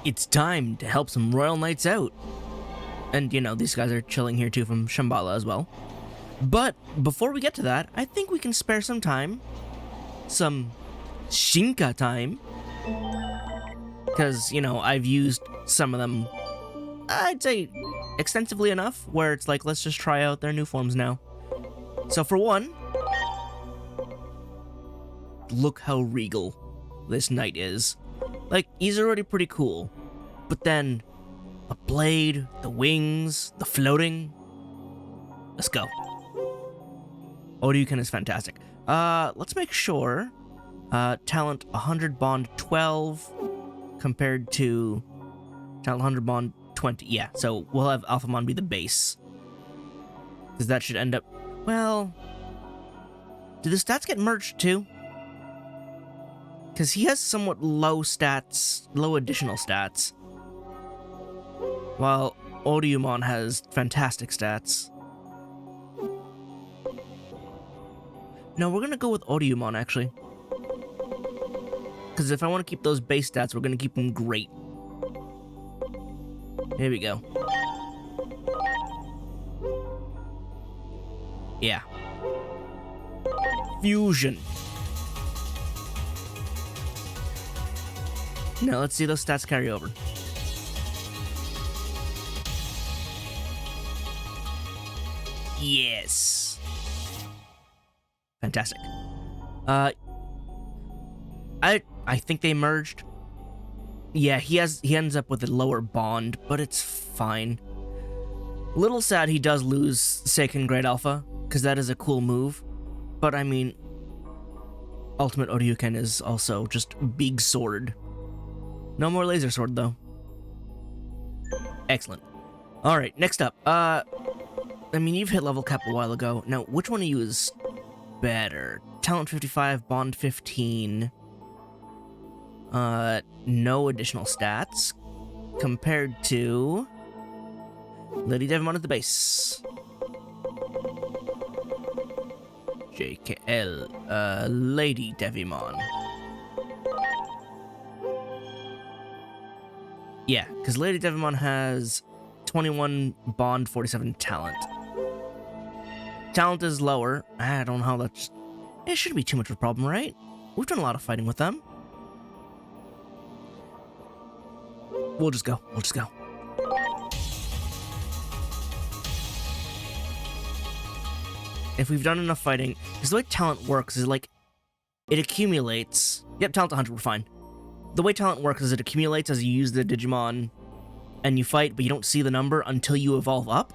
It's time to help some Royal Knights out. And, you know, these guys are chilling here too from Shambhala as well. But before we get to that, I think we can spare some time. Some Shinka time. Because, you know, I've used some of them, I'd say, extensively enough, where it's like, let's just try out their new forms now. So for one, look how regal this knight is. Like, he's already pretty cool. But then, the blade, the wings, the floating. Let's go. Oryuken is fantastic. Let's make sure. Talent 100 bond 12 compared to talent 100 bond 20. Yeah, so we'll have Alphamon be the base. Because that should end up... Well... Do the stats get merged too? Because he has somewhat low stats, low additional stats. While Oryumon has fantastic stats. No, we're gonna go with Oryumon, actually. Because if I want to keep those base stats, we're gonna keep them great. Here we go. Yeah. Fusion. Now let's see those stats carry over. Yes. Fantastic. I think they merged. Yeah, he ends up with a lower bond, but it's fine. Little sad he does lose Seiken Great Alpha, because that is a cool move. But I mean, Ultimate Oryuken is also just big sword. No more laser sword though. Excellent. Alright, next up. I mean, you've hit level cap a while ago. Now, which one of you is better? Talent 55, bond 15. No additional stats. Compared to... Lady Devimon at the base. JKL, Lady Devimon. Yeah, because Lady Devimon has 21 bond, 47 talent. Talent is lower. I don't know how that's... It shouldn't be too much of a problem, right? We've done a lot of fighting with them. We'll just go. We'll just go. If we've done enough fighting... Because the way talent works is like... It accumulates... Yep, talent 100, we're fine. The way talent works is it accumulates as you use the Digimon and you fight, but you don't see the number until you evolve up.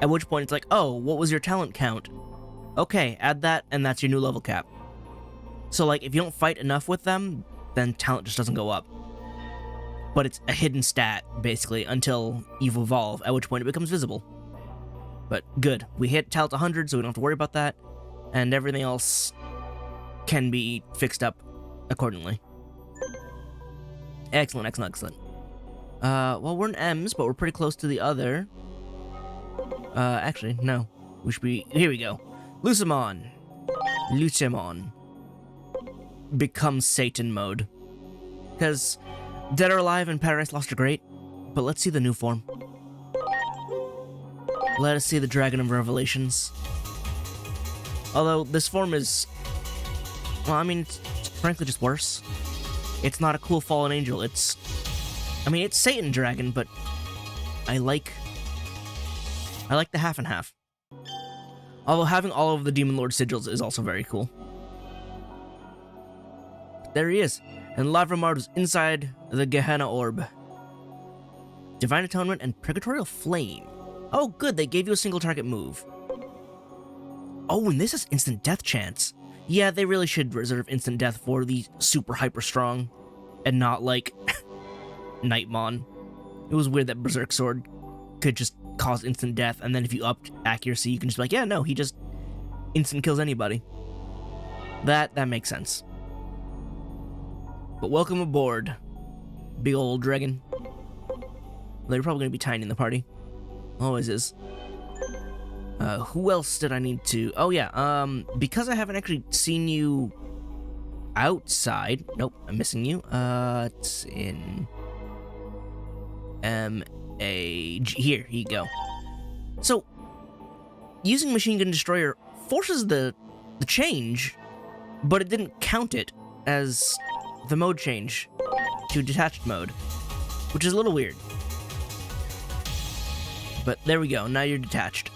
At which point it's like, oh, what was your talent count? Okay, add that, and that's your new level cap. So, like, if you don't fight enough with them, then talent just doesn't go up. But it's a hidden stat, basically, until you've evolved, at which point it becomes visible. But good. We hit talent 100, so we don't have to worry about that, and everything else can be fixed up accordingly. Excellent, excellent, excellent. Well, we're in M's, but we're pretty close to the other. Actually, no. We should be... Here we go. Lucemon. Lucemon. Becomes Satan mode. Because Dead or Alive and Paradise Lost are great, but let's see the new form. Let us see the Dragon of Revelations. Although, this form is... Well, I mean, it's frankly just worse. It's not a cool fallen angel, it's... I mean, it's Satan Dragon, but... I like the half and half. Although having all of the Demon Lord sigils is also very cool. There he is. And Lavramard was inside the Gehenna Orb. Divine Atonement and Purgatorial Flame. Oh, good, they gave you a single target move. Oh, and this is instant death chance. Yeah, they really should reserve instant death for the super hyper strong, and not like Nightmon. It was weird that Berserk Sword could just cause instant death, and then if you upped accuracy, you can just be like, yeah, no, he just instant kills anybody. That makes sense. But welcome aboard, big old dragon. They're probably gonna be tiny in the party. Always is. Who else did I need to... Oh, yeah, because I haven't actually seen you outside... Nope, I'm missing you. It's in... Here you go. So, using Machine Gun Destroyer forces the change, but it didn't count it as the mode change to detached mode, which is a little weird. But there we go, now you're detached.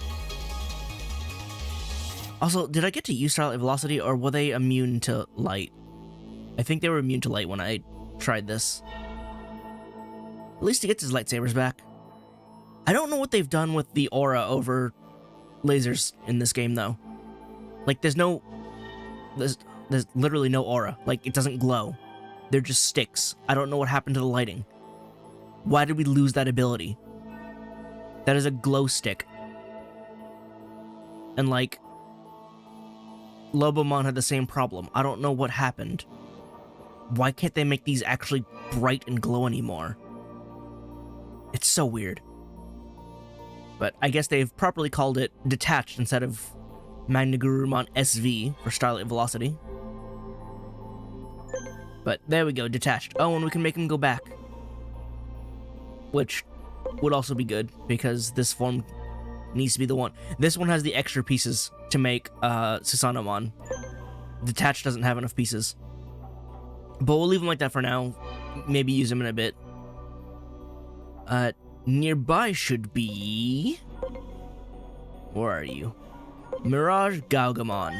Also, did I get to use Starlight Velocity, or were they immune to light? I think they were immune to light when I tried this. At least he gets his lightsabers back. I don't know what they've done with the aura over lasers in this game, though. Like, there's literally no aura. Like, it doesn't glow. They're just sticks. I don't know what happened to the lighting. Why did we lose that ability? That is a glow stick. And, like, Lobomon had the same problem. I don't know what happened. Why can't they make these actually bright and glow anymore? It's so weird. But I guess they've properly called it detached instead of Magnagurumon SV for Starlight Velocity. But there we go, detached. Oh, and we can make him go back. Which would also be good, because this form needs to be the one. This one has the extra pieces to make Susanomon. Detached doesn't have enough pieces. But we'll leave him like that for now. Maybe use him in a bit. Nearby should be... Where are you? Mirage Galgamon.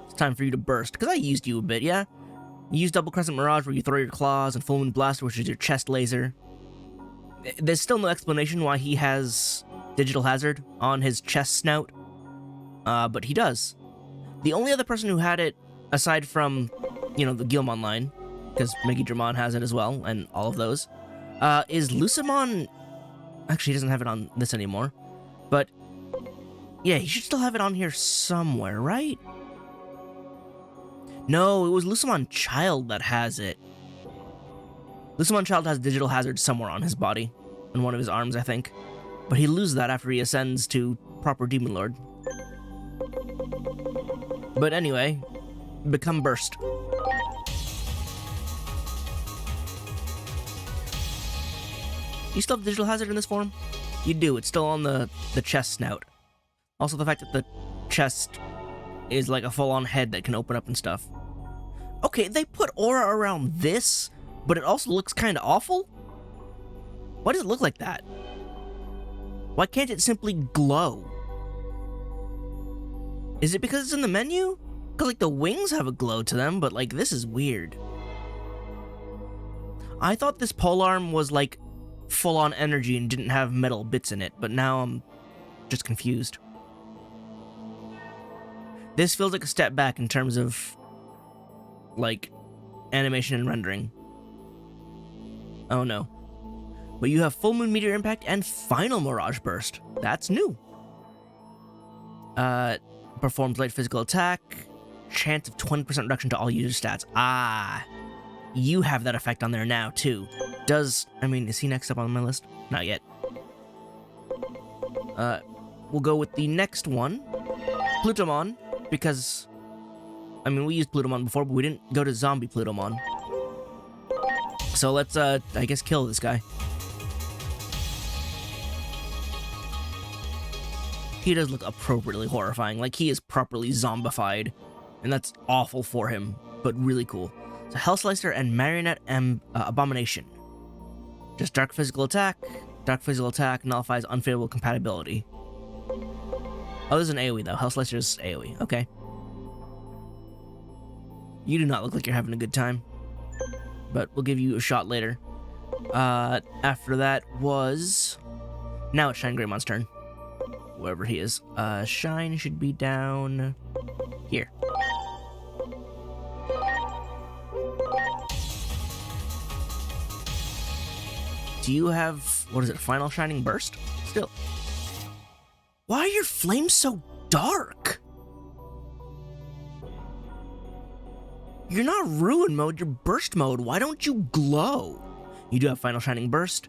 It's time for you to burst, because I used you a bit, yeah? You use Double Crescent Mirage where you throw your claws, and Full Moon Blaster, which is your chest laser. There's still no explanation why he has Digital Hazard on his chest snout, but he does. The only other person who had it, aside from, you know, the Guilmon line, because Megidramon has it as well, and all of those, is Lucemon. Actually, he doesn't have it on this anymore, but yeah, he should still have it on here somewhere, right? No, it was Lucemon Child that has it. Lucemon Child has Digital Hazard somewhere on his body, in one of his arms, I think. But he loses that after he ascends to proper Demon Lord. But anyway, become Burst. You still have Digital Hazard in this form? You do, it's still on the chest snout. Also the fact that the chest is like a full-on head that can open up and stuff. Okay, they put aura around this, but it also looks kind of awful? Why does it look like that? Why can't it simply glow? Is it because it's in the menu? Because, like, the wings have a glow to them, but, like, this is weird. I thought this polearm was, like, full-on energy and didn't have metal bits in it, but now I'm just confused. This feels like a step back in terms of, like, animation and rendering. Oh no. But you have Full Moon Meteor Impact and Final Mirage Burst. That's new. Performs light physical attack. Chance of 20% reduction to all user stats. Ah. You have that effect on there now, too. Is he next up on my list? Not yet. We'll go with the next one. Plutomon, because... we used Plutomon before, but we didn't go to Zombie Plutomon. So let's, I guess, kill this guy. He does look appropriately horrifying, like he is properly zombified, and that's awful for him, but really cool. So Hellslicer and Marionette Abomination. Just dark physical attack nullifies unfavorable compatibility. Oh, there's an AoE though. Hellslicer's AoE, okay. You do not look like you're having a good time, but we'll give you a shot later. After that was... Now it's Shine Greymon's turn. Wherever he is. Shine should be down... here. Do you have... what is it? Final Shining Burst? Still. Why are your flames so dark? You're not Ruin mode, you're Burst mode. Why don't you glow? You do have Final Shining Burst.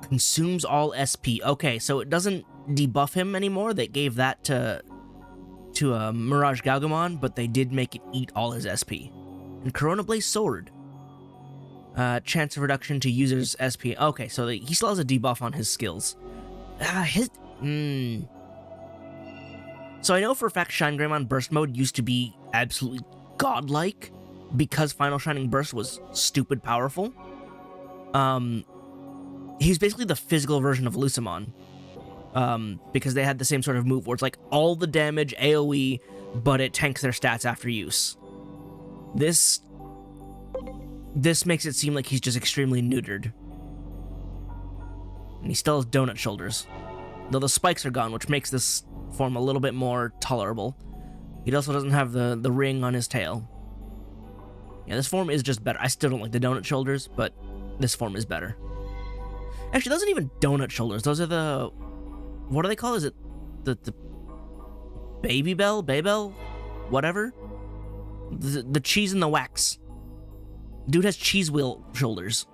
Consumes all SP. Okay, so it doesn't debuff him anymore. They gave that to Mirage Galgamon, but they did make it eat all his SP. And Corona Blaze Sword. Chance of reduction to users' SP. Okay, so he still has a debuff on his skills. So I know for a fact Shine Greymon Burst Mode used to be absolutely godlike because Final Shining Burst was stupid powerful. He's basically the physical version of Lucemon. Because they had the same sort of move where it's like all the damage AoE, but it tanks their stats after use. This makes it seem like he's just extremely neutered. And he still has donut shoulders. Though the spikes are gone, which makes this form a little bit more tolerable. He also doesn't have the ring on his tail. Yeah, this form is just better. I still don't like the donut shoulders, but this form is better. Actually, those aren't even donut shoulders. Those are the... What do they call it? Is it the baby bell? Baybell? Whatever? The cheese and the wax. Dude has cheese wheel shoulders.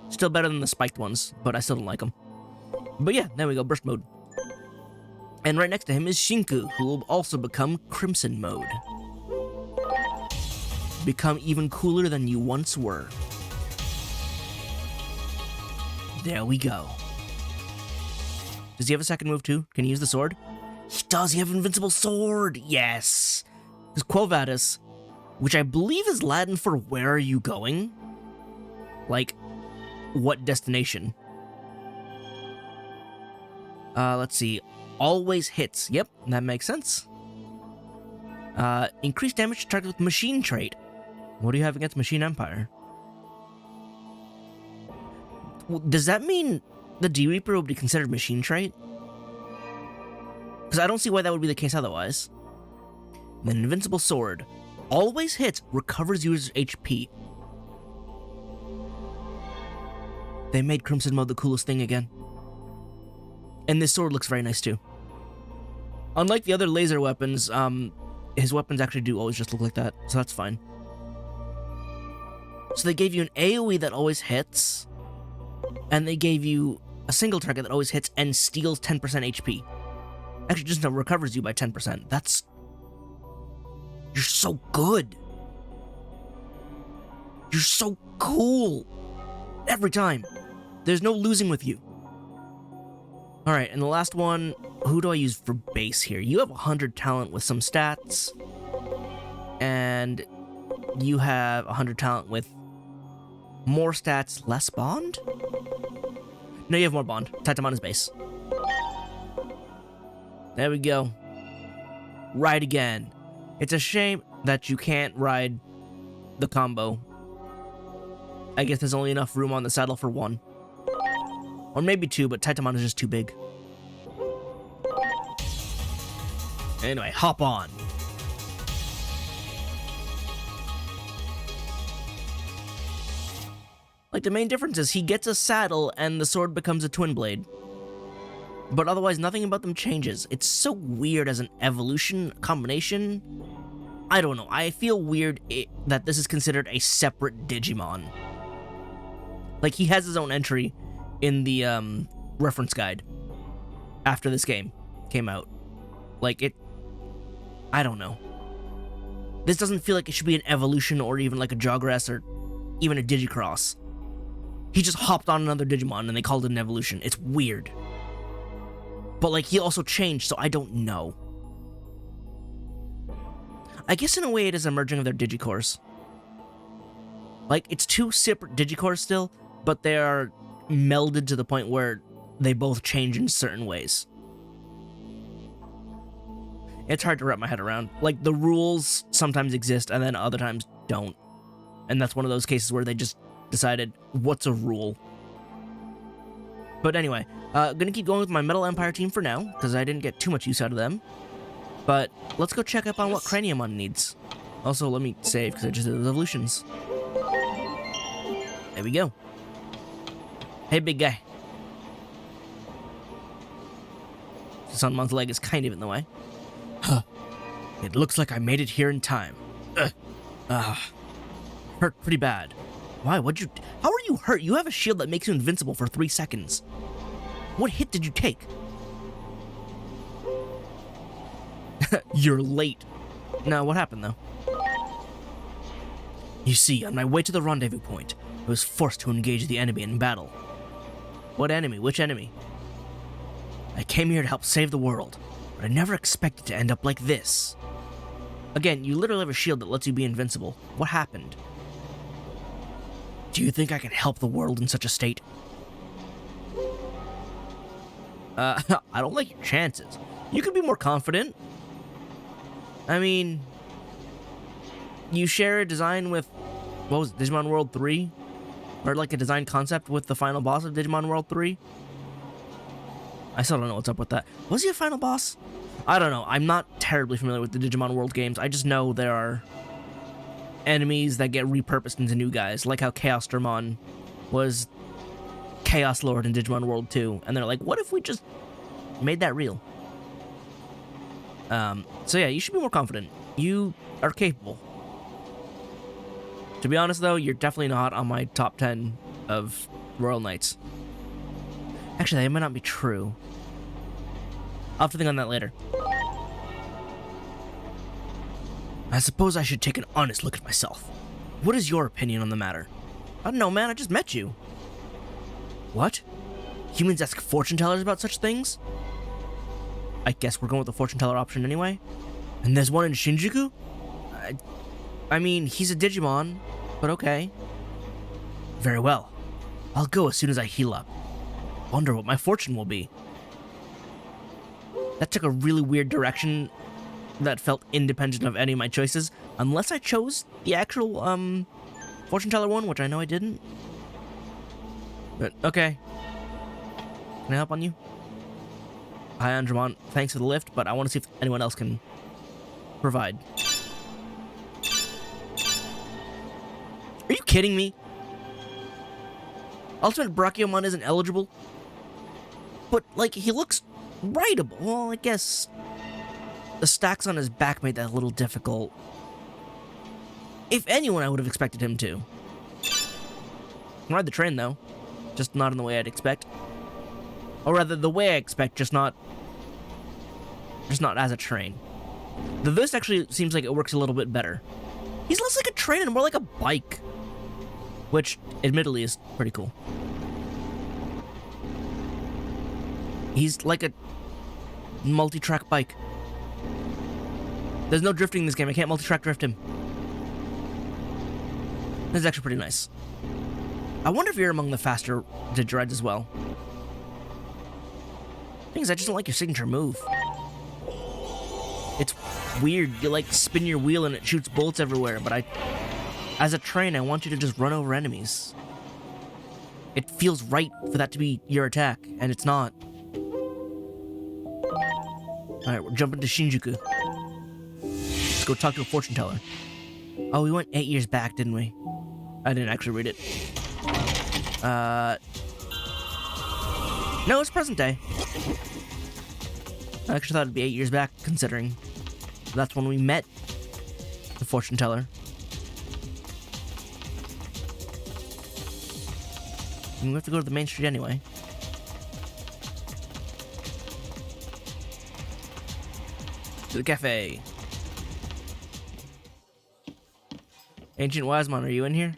Still better than the spiked ones, but I still don't like them. But yeah, there we go, burst mode. And right next to him is Shinku, who will also become Crimson mode. Become even cooler than you once were. There we go. Does he have a second move too? Can he use the sword? He does, he have invincible sword! Yes! His Quo Vadis, which I believe is Latin for where are you going? Like, what destination? Let's see. Always hits. Yep, that makes sense. Increased damage to target with machine trait. What do you have against Machine Empire? Does that mean the D-Reaper would be considered machine trait? Because I don't see why that would be the case otherwise. Then Invincible Sword. Always hits, recovers user's HP. They made Crimson mode the coolest thing again. And this sword looks very nice too. Unlike the other laser weapons, his weapons actually do always just look like that, so that's fine. So they gave you an AoE that always hits, and they gave you a single target that always hits and steals 10% HP. Actually, just recovers you by 10%. That's... You're so good. You're so cool. Every time. There's no losing with you. Alright, and the last one, who do I use for base here? You have 100 talent with some stats, and you have 100 talent with more stats, less bond? No, you have more bond. Titamon is base. There we go. Ride again. It's a shame that you can't ride the combo. I guess there's only enough room on the saddle for one. Or maybe two, but Titamon is just too big. Anyway, hop on. Like, the main difference is he gets a saddle and the sword becomes a twin blade. But otherwise, nothing about them changes. It's so weird as an evolution combination. I don't know. I feel weird that this is considered a separate Digimon. Like, he has his own entry in the reference guide after this game came out. Like, I don't know. This doesn't feel like it should be an evolution or even like a Jogress or even a Digicross. He just hopped on another Digimon and they called it an evolution. It's weird. But like, he also changed, so I don't know. I guess in a way it is a merging of their Digicores. Like, it's two separate Digicores still, but they are melded to the point where they both change in certain ways. It's hard to wrap my head around. Like, the rules sometimes exist and then other times don't. And that's one of those cases where they just decided, what's a rule? But anyway, gonna keep going with my Metal Empire team for now, because I didn't get too much use out of them. But let's go check up on what Craniumon needs. Also, let me save, because I just did the evolutions. There we go. Hey, big guy. Sunmon's leg is kind of in the way. Huh. It looks like I made it here in time. Hurt pretty bad. Why? How are you hurt? You have a shield that makes you invincible for 3 seconds. What hit did you take? You're late. No, what happened though? You see, on my way to the rendezvous point, I was forced to engage the enemy in battle. What enemy? Which enemy? I came here to help save the world, but I never expected to end up like this. Again, you literally have a shield that lets you be invincible. What happened? Do you think I can help the world in such a state? I don't like your chances. You could be more confident. I mean, you share a design with, what was it, Digimon World 3? Or like a design concept with the final boss of Digimon World 3? I still don't know what's up with that. Was he a final boss? I don't know. I'm not terribly familiar with the Digimon World games. I just know there are enemies that get repurposed into new guys, like how Chaos Dramon was Chaos Lord in Digimon World 2, and they're like, what if we just made that real? So yeah, you should be more confident. You are capable. To be honest, though, you're definitely not on my top 10 of Royal Knights. Actually, that might not be true. I'll have to think on that later. I suppose I should take an honest look at myself. What is your opinion on the matter? I don't know, man, I just met you. What? Humans ask fortune tellers about such things? I guess we're going with the fortune teller option anyway. And there's one in Shinjuku? I mean, he's a Digimon, but okay. Very well. I'll go as soon as I heal up. Wonder what my fortune will be. That took a really weird direction that felt independent of any of my choices, unless I chose the actual, fortune teller one, which I know I didn't. But, okay. Can I help on you? Hi, Andromon. Thanks for the lift, but I want to see if anyone else can provide. Are you kidding me? Ultimate Brachiomon isn't eligible? But, like, he looks writable. Well, I guess the stacks on his back made that a little difficult. If anyone, I would have expected him to. Can ride the train, though. Just not in the way I'd expect. Or rather, the way I expect, just not as a train. This actually seems like it works a little bit better. He's less like a train and more like a bike. Which, admittedly, is pretty cool. He's like a multi-track bike. There's no drifting in this game. I can't multi-track drift him. This is actually pretty nice. I wonder if you're among the faster Digirides as well. Thing is, I just don't like your signature move. It's weird. You, like, spin your wheel and it shoots bullets everywhere, but as a train, I want you to just run over enemies. It feels right for that to be your attack, and it's not. Alright, we're jumping to Shinjuku. Let's go talk to a fortune teller. Oh, we went 8 years back, didn't we? I didn't actually read it. No, it's present day. I actually thought it'd be 8 years back, considering that's when we met the fortune teller. And we have to go to the main street anyway. To the cafe. Ancient Wisemon, are you in here?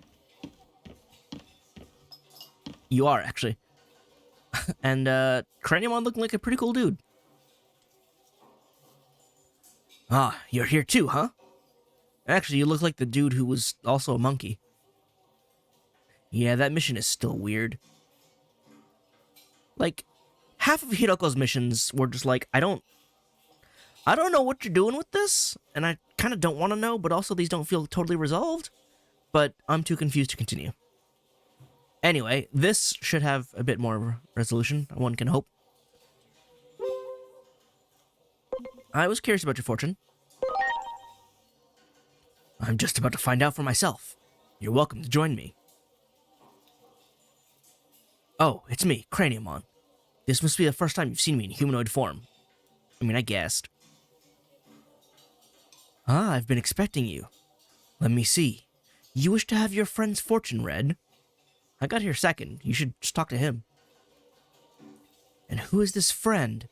You are, actually. And, Craniumon looking like a pretty cool dude. Ah, you're here too, huh? Actually, you look like the dude who was also a monkey. Yeah, that mission is still weird. Like, half of Hiroko's missions were just like, I don't know what you're doing with this, and I kind of don't want to know, but also these don't feel totally resolved, but I'm too confused to continue. Anyway, this should have a bit more resolution, one can hope. I was curious about your fortune. I'm just about to find out for myself. You're welcome to join me. Oh, it's me, Craniumon. This must be the first time you've seen me in humanoid form. I mean, I guessed. Ah, I've been expecting you. Let me see. You wish to have your friend's fortune read? I got here second. You should just talk to him. And who is this friend?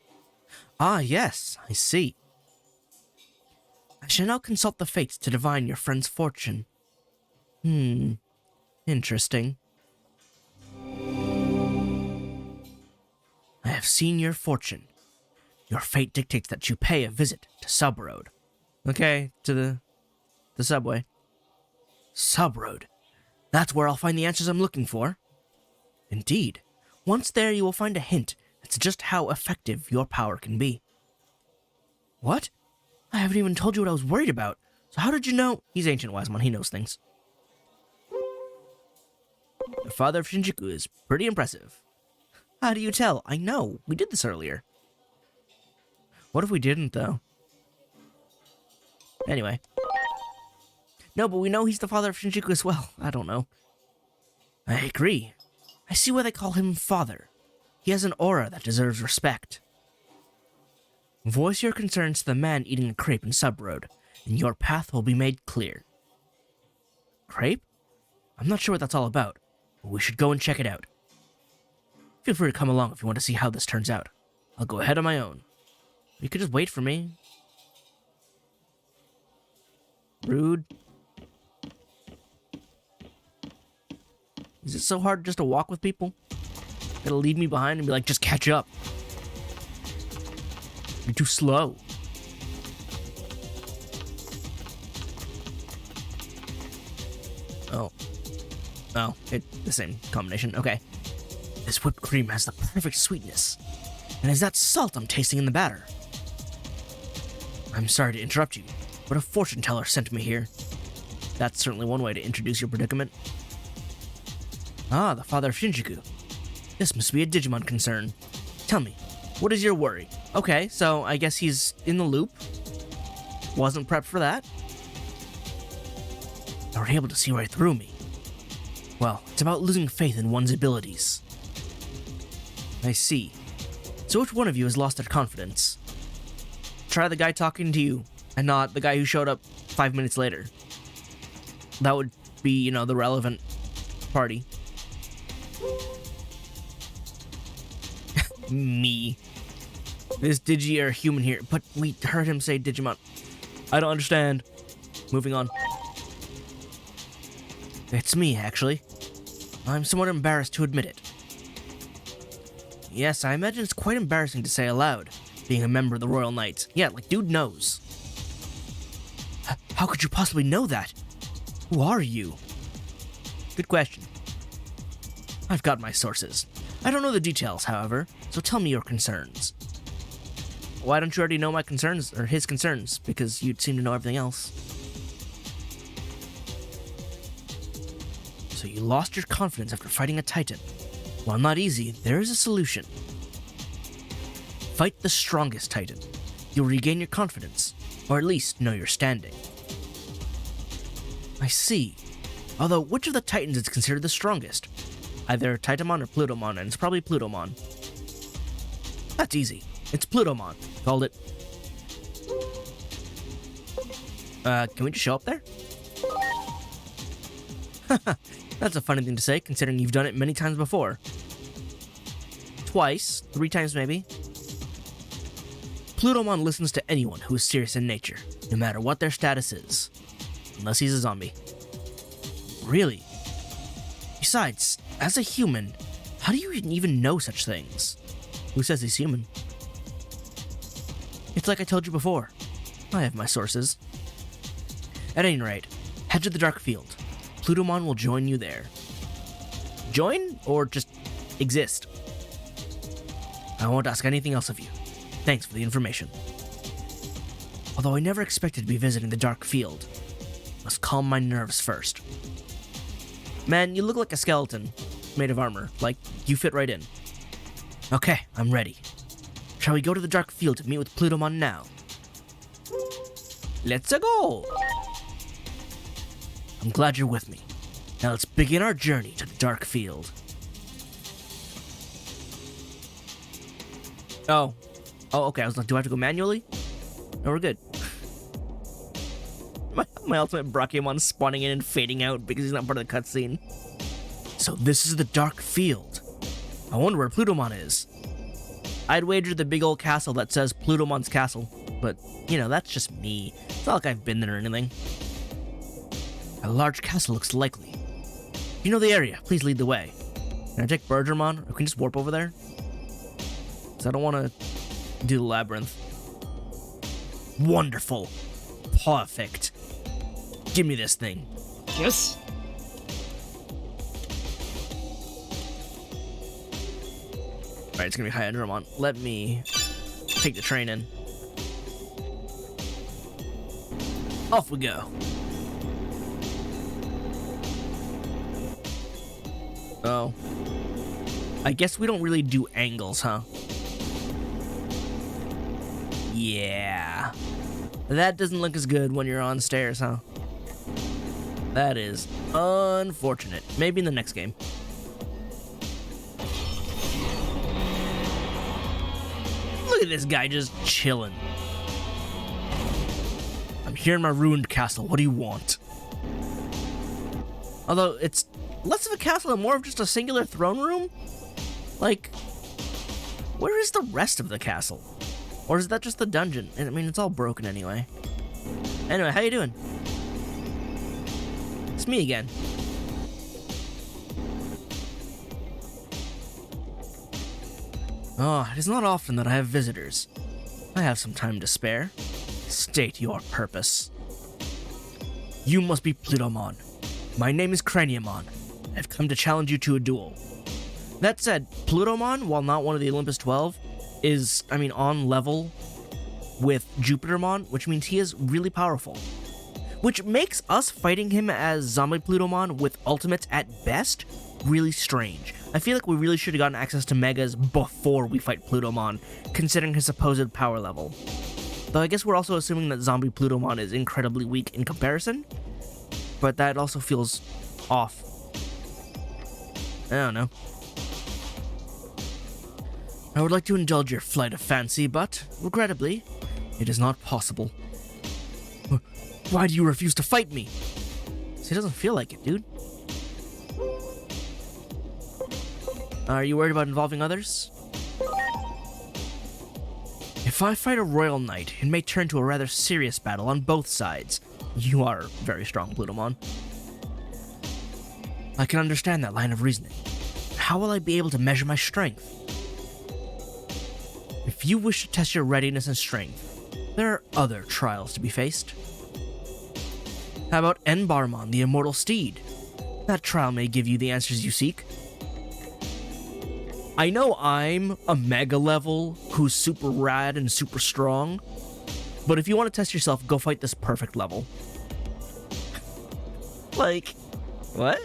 Ah, yes, I see. I shall now consult the fates to divine your friend's fortune. Interesting. I have seen your fortune. Your fate dictates that you pay a visit to Subroad. Okay, to the subway. Subroad. That's where I'll find the answers I'm looking for. Indeed. Once there, you will find a hint as to just how effective your power can be. What? I haven't even told you what I was worried about. So how did you know? He's Ancient Wiseman. He knows things. The father of Shinjuku is pretty impressive. How do you tell? I know. We did this earlier. What if we didn't, though? Anyway. No, but we know he's the father of Shinjuku as well. I don't know. I agree. I see why they call him father. He has an aura that deserves respect. Voice your concerns to the man eating a crepe in Subroad, and your path will be made clear. Crepe? I'm not sure what that's all about, but we should go and check it out. Feel free to come along if you want to see how this turns out. I'll go ahead on my own. You could just wait for me. Rude. Is it so hard just to walk with people? Gotta leave me behind and be like, just catch up. You're too slow. Oh. Oh, it's the same combination. Okay. This whipped cream has the perfect sweetness. And is that salt I'm tasting in the batter? I'm sorry to interrupt you, but a fortune teller sent me here. That's certainly one way to introduce your predicament. Ah, the father of Shinjuku. This must be a Digimon concern. Tell me, what is your worry? Okay, so I guess he's in the loop. Wasn't prepped for that. They were able to see right through me. Well, it's about losing faith in one's abilities. I see. So which one of you has lost their confidence? Try the guy talking to you, and not the guy who showed up 5 minutes later. That would be, you know, the relevant party. Me. This Digi or human here, but we heard him say Digimon. I don't understand. Moving on. It's me, actually. I'm somewhat embarrassed to admit it. Yes, I imagine it's quite embarrassing to say aloud, being a member of the Royal Knights. Yeah, like, dude knows. How could you possibly know that? Who are you? Good question. I've got my sources. I don't know the details, however, so tell me your concerns. Why don't you already know my concerns, or his concerns? Because you'd seem to know everything else. So you lost your confidence after fighting a Titan. While not easy, there is a solution. Fight the strongest Titan. You'll regain your confidence, or at least know your standing. I see. Although, which of the Titans is considered the strongest? Either Titamon or Plutomon, and it's probably Plutomon. That's easy. It's Plutomon. Called it. Can we just show up there? That's a funny thing to say, considering you've done it many times before. Twice, 3 times maybe. Plutomon listens to anyone who is serious in nature, no matter what their status is. Unless he's a zombie. Really? Besides, as a human, how do you even know such things? Who says he's human? It's like I told you before. I have my sources. At any rate, head to the Dark Field. Plutomon will join you there. Join? Or just exist? I won't ask anything else of you. Thanks for the information. Although I never expected to be visiting the Dark Field, must calm my nerves first. Man, you look like a skeleton made of armor. Like, you fit right in. Okay, I'm ready. Shall we go to the Dark Field to meet with Plutomon now? Let's go! I'm glad you're with me. Now let's begin our journey to the Dark Field. Oh, okay, I was like, do I have to go manually? No, we're good. My ultimate Brachiomon's spawning in and fading out because he's not part of the cutscene. So this is the Dark Field. I wonder where Plutomon is. I'd wager the big old castle that says Plutomon's Castle, but, you know, that's just me. It's not like I've been there or anything. A large castle looks likely. You know the area, please lead the way. Can I take Bergermon? Or can we just warp over there? Because I don't want to do the labyrinth. Wonderful. Perfect. Give me this thing. Yes. Alright, it's gonna be high Hydramon. Let me take the train in. Off we go. Oh. I guess we don't really do angles, huh? Yeah. That doesn't look as good when you're on stairs, huh? That is unfortunate. Maybe in the next game. Look at this guy just chilling. I'm here in my ruined castle. What do you want? Although it's less of a castle and more of just a singular throne room? Like, where is the rest of the castle? Or is that just the dungeon? I mean, it's all broken anyway. Anyway, how you doing? It's me again. Oh, it is not often that I have visitors. I have some time to spare. State your purpose. You must be Plutomon. My name is Craniumon. I've come to challenge you to a duel. That said, Plutomon, while not one of the Olympus 12, is, on level with Jupitermon, which means he is really powerful. Which makes us fighting him as Zombie Plutomon with ultimates at best really strange. I feel like we really should have gotten access to Megas before we fight Plutomon, considering his supposed power level. Though I guess we're also assuming that Zombie Plutomon is incredibly weak in comparison, but that also feels off. I don't know. I would like to indulge your flight of fancy, but, regrettably, it is not possible. Why do you refuse to fight me? See, it doesn't feel like it, dude. Are you worried about involving others? If I fight a royal knight, it may turn to a rather serious battle on both sides. You are very strong, Plutomon. I can understand that line of reasoning. How will I be able to measure my strength? If you wish to test your readiness and strength, there are other trials to be faced. How about Enbarmon, the immortal steed? That trial may give you the answers you seek. I know I'm a mega level who's super rad and super strong, but if you want to test yourself, go fight this perfect level. Like, what?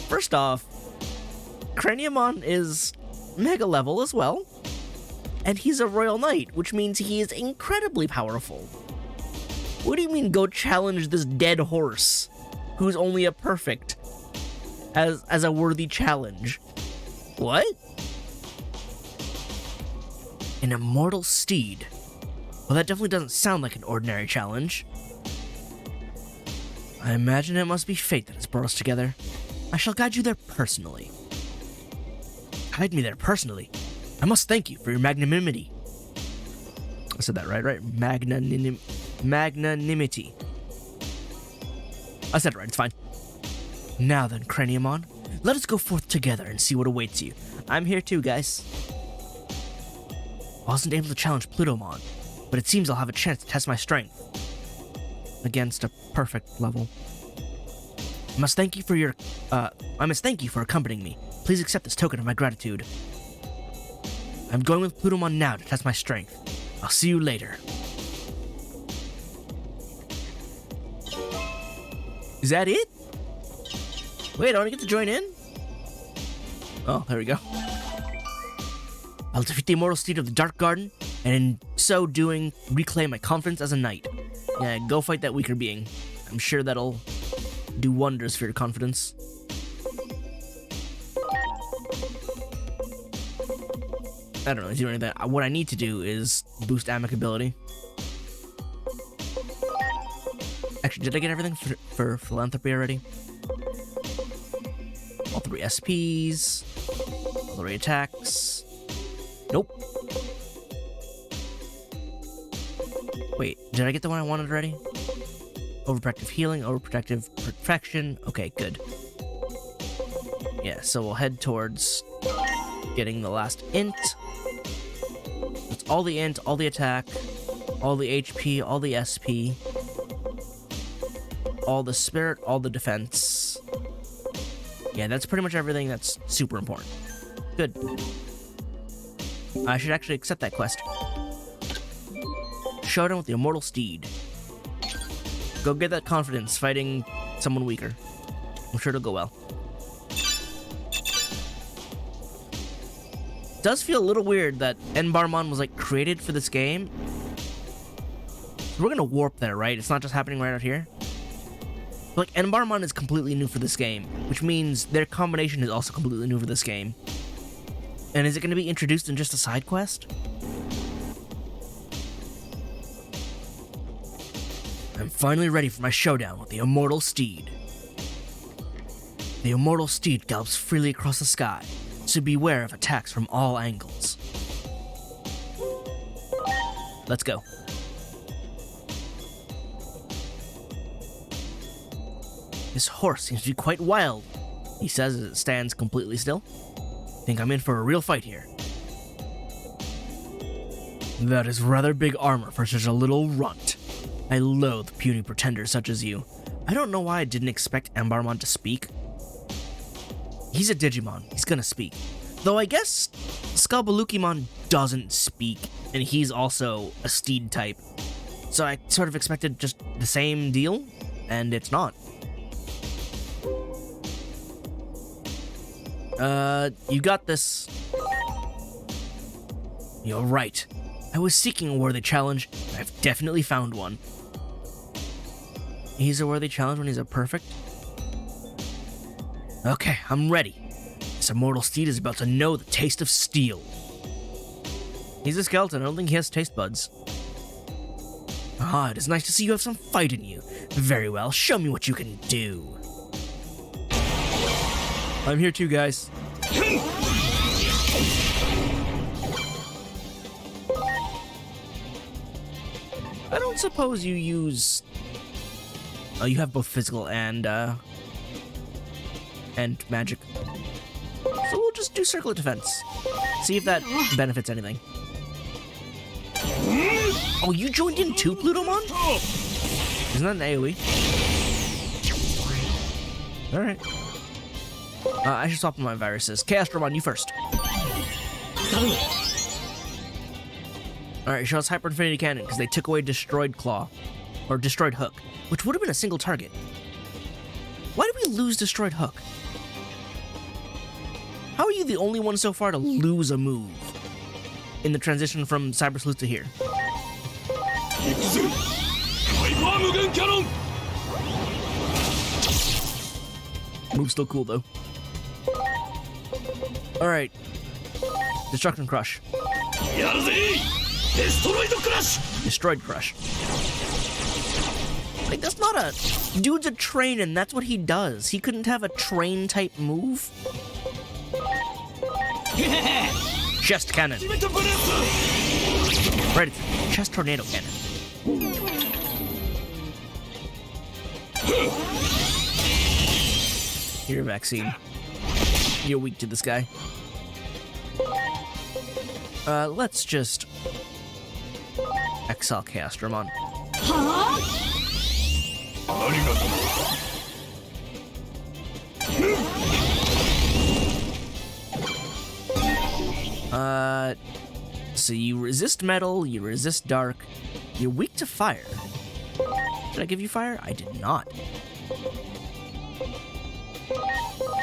First off, Craniumon is mega level as well, and he's a royal knight, which means he is incredibly powerful. What do you mean go challenge this dead horse, who's only a perfect, as a worthy challenge? What? An immortal steed? Well, that definitely doesn't sound like an ordinary challenge. I imagine it must be fate that has brought us together. I shall guide you there personally. Guide me there personally? I must thank you for your magnanimity. I said that right? Magnanimity. I said it right, it's fine. Now then, Craniumon, let us go forth together and see what awaits you. I'm here too, guys. I wasn't able to challenge Plutomon, but it seems I'll have a chance to test my strength against a perfect level. I must thank you for accompanying me. Please accept this token of my gratitude. I'm going with Plutomon now to test my strength. I'll see you later. Is that it? Wait, I don't get to join in? Oh, there we go. I'll defeat the immortal steed of the Dark Garden, and in so doing, reclaim my confidence as a knight. Yeah, go fight that weaker being. I'm sure that'll do wonders for your confidence. I don't know, is doing that. What I need to do is boost amicability. Actually, did I get everything for philanthropy already? All 3 SPs, all 3 attacks. Nope. Wait, did I get the one I wanted already? Overprotective healing, overprotective perfection. Okay, good. Yeah, so we'll head towards getting the last int. It's all the int, all the attack, all the HP, all the SP, all the spirit, all the defense. Yeah, that's pretty much everything that's super important. Good. I should actually accept that quest. Showdown with the Immortal Steed. Go get that confidence fighting someone weaker. I'm sure it'll go well. Does feel a little weird that Enbarmon was like created for this game. We're gonna warp there, right? It's not just happening right out here. Like, Enbarmon is completely new for this game, which means their combination is also completely new for this game. And is it gonna be introduced in just a side quest? I'm finally ready for my showdown with the Immortal Steed. The Immortal Steed gallops freely across the sky, so beware of attacks from all angles. Let's go. This horse seems to be quite wild, he says as it stands completely still. Think I'm in for a real fight here. That is rather big armor for such a little runt. I loathe puny pretenders such as you. I don't know why I didn't expect Enbarmon to speak. He's a Digimon, he's gonna speak. Though I guess Skullbalukimon doesn't speak, and he's also a steed type. So I sort of expected just the same deal, and it's not. You got this. You're right. I was seeking a worthy challenge, and I've definitely found one. He's a worthy challenge when he's a perfect? Okay, I'm ready. This Immortal Steed is about to know the taste of steel. He's a skeleton, I don't think he has taste buds. Ah, it is nice to see you have some fight in you. Very well, show me what you can do. I'm here too, guys. I don't suppose you use... Oh, you have both physical and magic. So we'll just do circular defense. See if that benefits anything. Oh, you joined in too, Plutomon? Isn't that an AoE? Alright. I should swap my viruses. Chaostromon, you first. Alright, show us Hyper Infinity Cannon, because they took away Destroyed Claw. Or Destroyed Hook, which would have been a single target. Why did we lose Destroyed Hook? How are you the only one so far to lose a move in the transition from Cyber Sleuth to here? Move's still cool, though. Alright. Destruction Crush. Destroyed Crush. Like, that's not a... Dude's a train, and that's what he does. He couldn't have a train-type move. Chest Cannon. Right, it's Chest Tornado Cannon. Here, Vaccine. You're weak to this guy. Let's just... Exile Chaostromon. So you resist metal, you resist dark, you're weak to fire. Did I give you fire? I did not.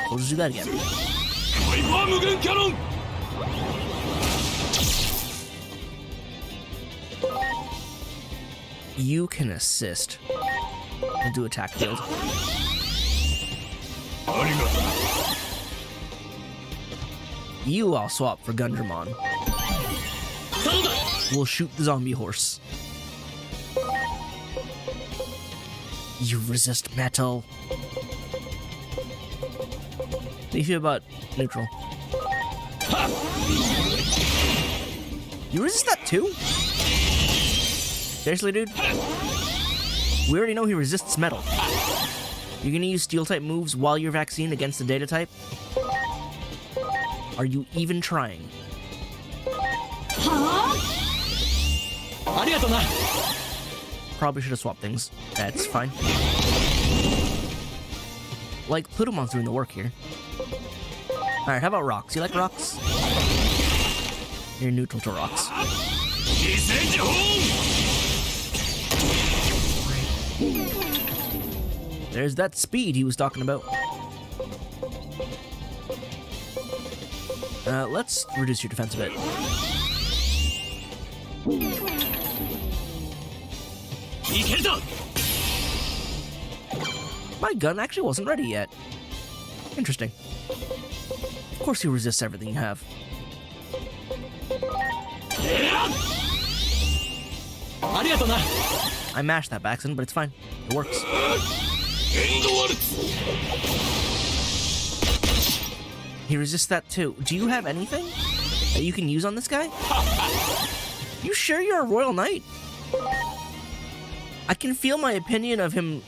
We'll just do that again. You can assist. We'll do attack field. You I'll swap for Gundramon. We'll shoot the zombie horse. You resist metal. How do you feel about neutral? You resist that too? Seriously, dude? We already know he resists metal. You're gonna use steel-type moves while you're vaccine against the data type? Are you even trying? Probably should have swapped things. That's fine. Like, Plutomon's doing the work here. Alright, how about rocks? You like rocks? You're neutral to rocks. There's that speed he was talking about. Let's reduce your defense a bit. My gun actually wasn't ready yet. Interesting. Of course he resists everything you have. I mashed that by accident, but it's fine. It works. He resists that too. Do you have anything that you can use on this guy? You sure you're a Royal Knight? I can feel my opinion of him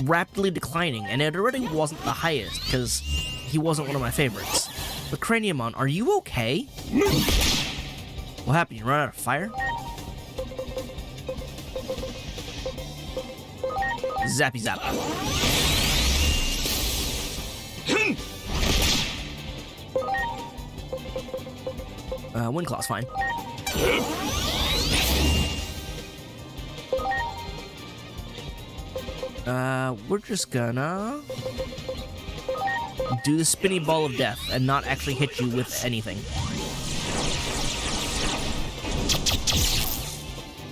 rapidly declining, and it already wasn't the highest, because he wasn't one of my favorites. But Craniamon, are you okay? What happened? You run out of fire? Zappy zap. Windclaw's fine. We're just gonna do the spinny ball of death and not actually hit you with anything.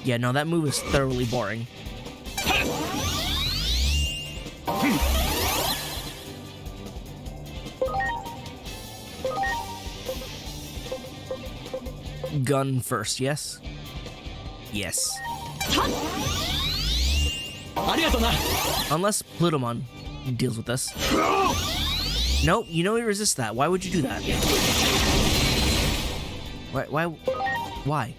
Yeah, no, that move is thoroughly boring. Gun first, yes? Yes. Unless Plutomon deals with this. Nope, you know he resists that. Why would you do that? Why?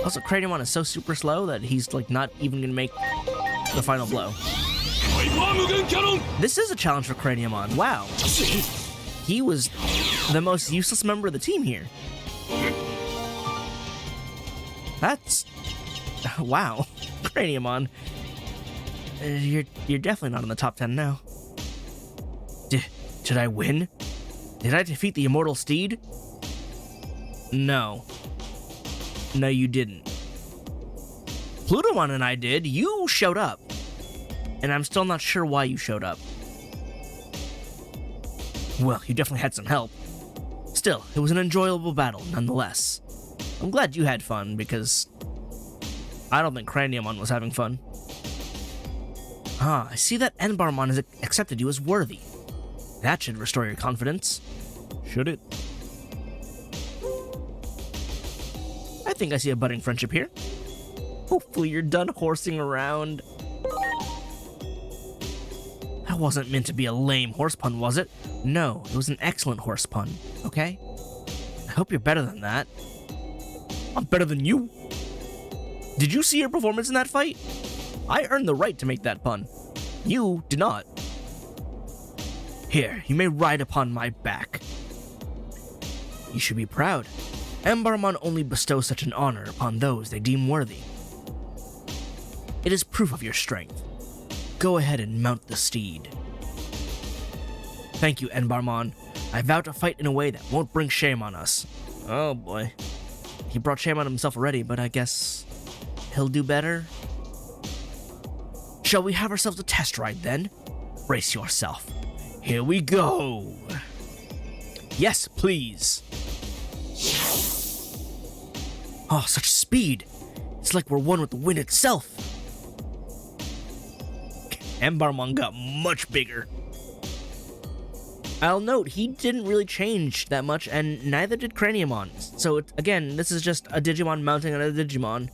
Also, Craniamon is so super slow that he's like not even gonna make the final blow. This is a challenge for Craniamon. Wow. He was the most useless member of the team here. That's... wow. Craniamon. You're definitely not in the top 10 now. Did I win? Did I defeat the immortal steed? No. No, you didn't. Plutomon and I did. You showed up. And I'm still not sure why you showed up. Well, you definitely had some help. Still, it was an enjoyable battle, nonetheless. I'm glad you had fun, because I don't think Craniamon was having fun. Ah, I see that Enbarmon has accepted you as worthy. That should restore your confidence. Should it? I think I see a budding friendship here. Hopefully you're done horsing around. That wasn't meant to be a lame horse pun, was it? No, it was an excellent horse pun, okay? I hope you're better than that. I'm better than you. Did you see your performance in that fight? I earned the right to make that pun. You did not. Here, you may ride upon my back. You should be proud. Embarmon only bestows such an honor upon those they deem worthy. It is proof of your strength. Go ahead and mount the steed. Thank you, Enbarmon. I vow to fight in a way that won't bring shame on us. Oh boy. He brought shame on himself already, but I guess he'll do better. Shall we have ourselves a test ride then? Brace yourself. Here we go. Yes, please. Oh, such speed. It's like we're one with the wind itself. Embarmon got much bigger. I'll note, he didn't really change that much, and neither did Craniamon. So, again, this is just a Digimon mounting another Digimon,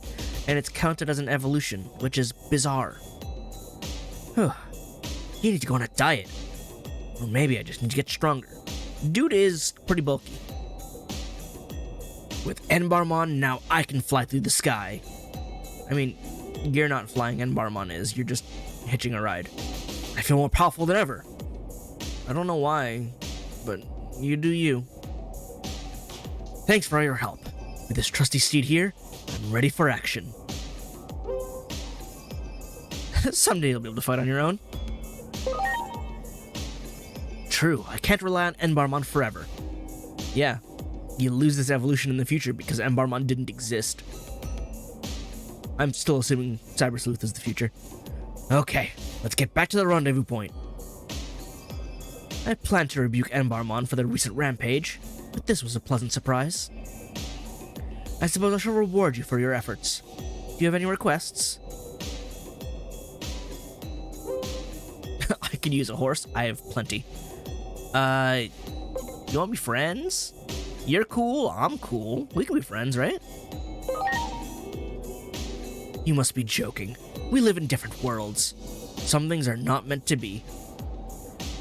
and it's counted as an evolution, which is bizarre. You need to go on a diet. Or maybe I just need to get stronger. Dude is pretty bulky. With Enbarmon, now I can fly through the sky. I mean, you're not flying, Enbarmon is. You're just hitching a ride. I feel more powerful than ever. I don't know why, but you do you. Thanks for all your help. With this trusty steed here, I'm ready for action. Someday you'll be able to fight on your own. True, I can't rely on Enbarmon forever. Yeah, you lose this evolution in the future because Enbarmon didn't exist. I'm still assuming Cyber Sleuth is the future. Okay, let's get back to the rendezvous point. I planned to rebuke Enbarmon for their recent rampage, but this was a pleasant surprise. I suppose I shall reward you for your efforts. Do you have any requests? I could use a horse. I have plenty. You want to be friends? You're cool, I'm cool. We can be friends, right? You must be joking. We live in different worlds. Some things are not meant to be.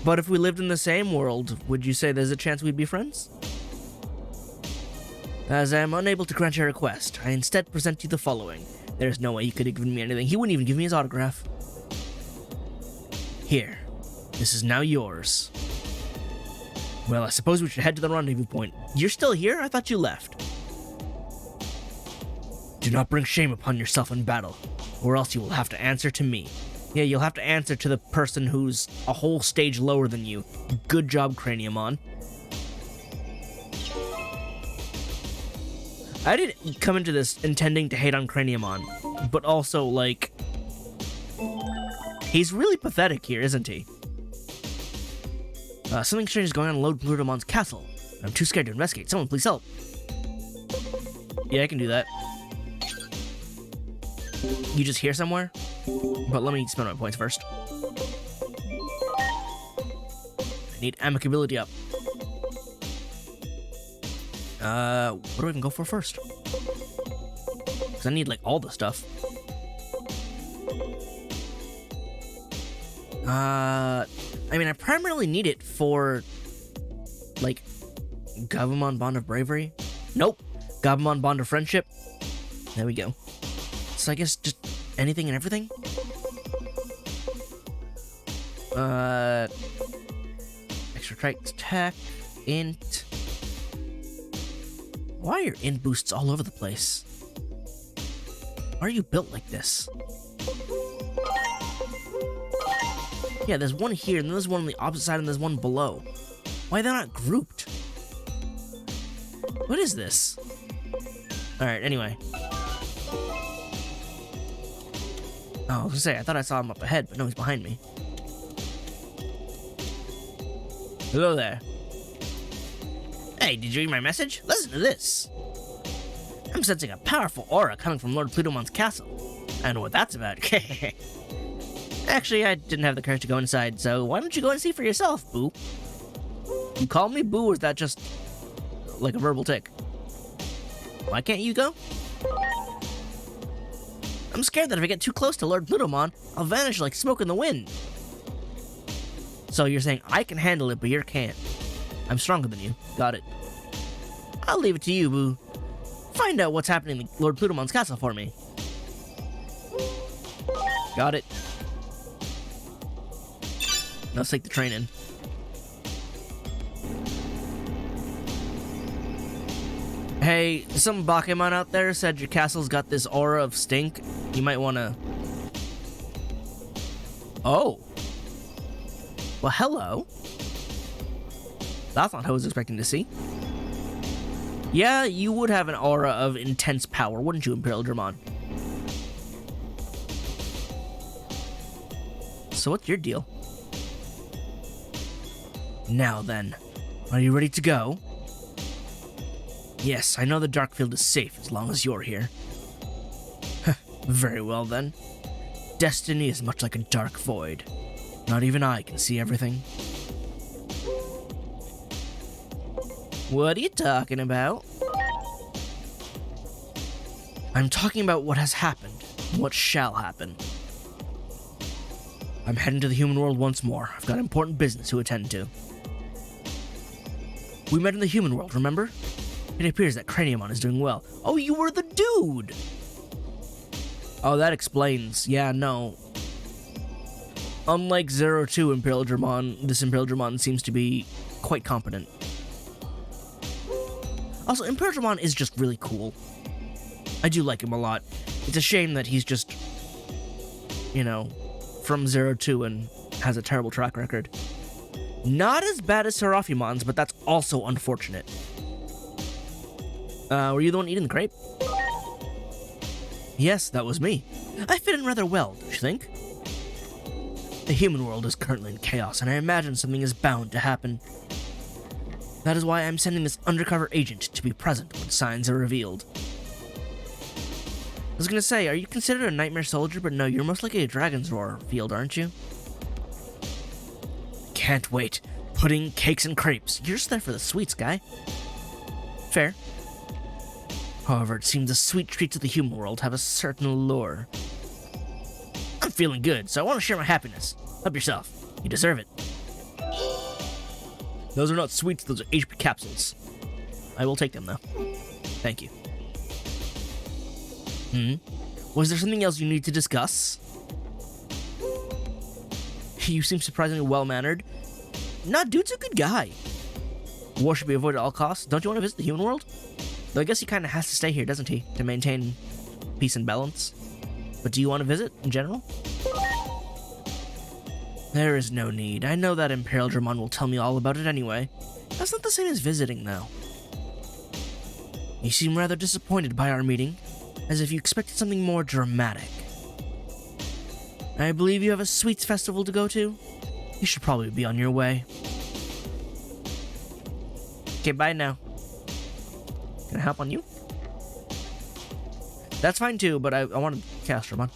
But if we lived in the same world, would you say there's a chance we'd be friends? As I am unable to grant your request, I instead present you the following. There's no way he could have given me anything. He wouldn't even give me his autograph. Here. This is now yours. Well, I suppose we should head to the rendezvous point. You're still here? I thought you left. Do not bring shame upon yourself in battle, or else you will have to answer to me. Yeah, you'll have to answer to the person who's a whole stage lower than you. Good job, Craniumon. I didn't come into this intending to hate on Craniumon, but also, like, he's really pathetic here, isn't he? Something strange is going on in Lord Plutomon's castle. I'm too scared to investigate. Someone please help. Yeah, I can do that. You just here somewhere? But let me spend my points first. I need amicability up. What do I even go for first? Because I need, like, all the stuff. I mean, I primarily need it for, like, Gabumon Bond of Bravery. Nope. Gabumon Bond of Friendship. There we go. So I guess just anything and everything? Extra strike attack, int. Why are your int boosts all over the place? Why are you built like this? Yeah, there's one here, and then there's one on the opposite side, and there's one below. Why are they not grouped? What is this? Alright, anyway. Oh, I was gonna say, I thought I saw him up ahead, but no, he's behind me. Hello there. Hey, did you read my message? Listen to this. I'm sensing a powerful aura coming from Lord Plutomon's castle. I don't know what that's about. Actually, I didn't have the courage to go inside, so why don't you go and see for yourself, Boo? You call me Boo, or is that just like a verbal tick? Why can't you go? I'm scared that if I get too close to Lord Plutomon, I'll vanish like smoke in the wind. So you're saying I can handle it, but you can't. I'm stronger than you. Got it. I'll leave it to you, Boo. Find out what's happening in Lord Plutomon's castle for me. Got it. Now let's take the train in. Hey, some Bakemon out there said your castle's got this aura of stink. You might want to... Oh. Well, hello. That's not who I was expecting to see. Yeah, you would have an aura of intense power, wouldn't you, Imperial Dramon? So what's your deal? Now then, are you ready to go? Yes, I know the dark field is safe as long as you're here. Very well then. Destiny is much like a dark void. Not even I can see everything. What are you talking about? I'm talking about what has happened, what shall happen. I'm heading to the human world once more. I've got important business to attend to. We met in the human world, remember? It appears that Craniumon is doing well. Oh, you were the dude! Oh, that explains. Yeah, no. Unlike 02 Imperial Dramon, this Imperial Dramon seems to be quite competent. Also, Imperial Dramon is just really cool. I do like him a lot. It's a shame that he's just, you know, from 02 and has a terrible track record. Not as bad as Seraphimon's, but that's also unfortunate. Were you the one eating the crepe? Yes, that was me. I fit in rather well, don't you think? The human world is currently in chaos, and I imagine something is bound to happen. That is why I'm sending this undercover agent to be present when signs are revealed. I was gonna say, are you considered a nightmare soldier? But no, you're most likely a dragon's roar field, aren't you? Can't wait. Pudding, cakes, and crepes. You're just there for the sweets, guy. Fair. However, it seems the sweet treats of the human world have a certain allure. I'm feeling good, so I want to share my happiness. Help yourself. You deserve it. Those are not sweets, those are HP capsules. I will take them, though. Thank you. Was there something else you need to discuss? You seem surprisingly well-mannered. Nah, dude's a good guy. War should be avoided at all costs. Don't you want to visit the human world? Though I guess he kind of has to stay here, doesn't he? To maintain peace and balance. But do you want to visit, in general? There is no need. I know that Imperial Dramon will tell me all about it anyway. That's not the same as visiting, though. You seem rather disappointed by our meeting, as if you expected something more dramatic. I believe you have a sweets festival to go to? You should probably be on your way. Okay, bye now. Can I hop on you? That's fine too, but I want to cast Dramon.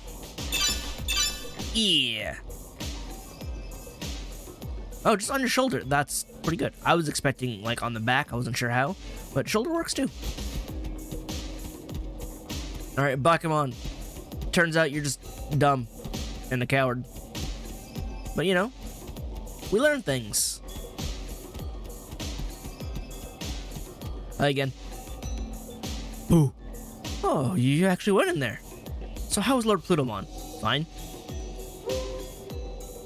Yeah. Oh, just on your shoulder. That's pretty good. I was expecting, like, on the back. I wasn't sure how, but shoulder works too. Alright, Bakemon. Turns out you're just dumb and a coward. But, you know, we learn things. Again. Boo. Oh, you actually went in there. So how was Lord Plutomon? Fine.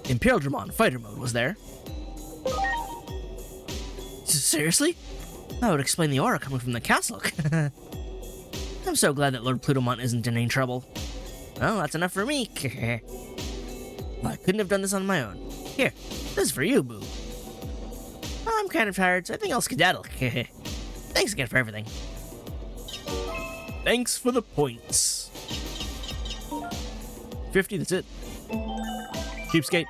Imperial Dramon fighter mode was there. Seriously? That would explain the aura coming from the castle. I'm so glad that Lord Plutomon isn't in any trouble. Well, that's enough for me. Well, I couldn't have done this on my own. Here, this is for you, Boo. I'm kind of tired, so I think I'll skedaddle. Thanks again for everything. Thanks for the points. 50, that's it. Cheapskate.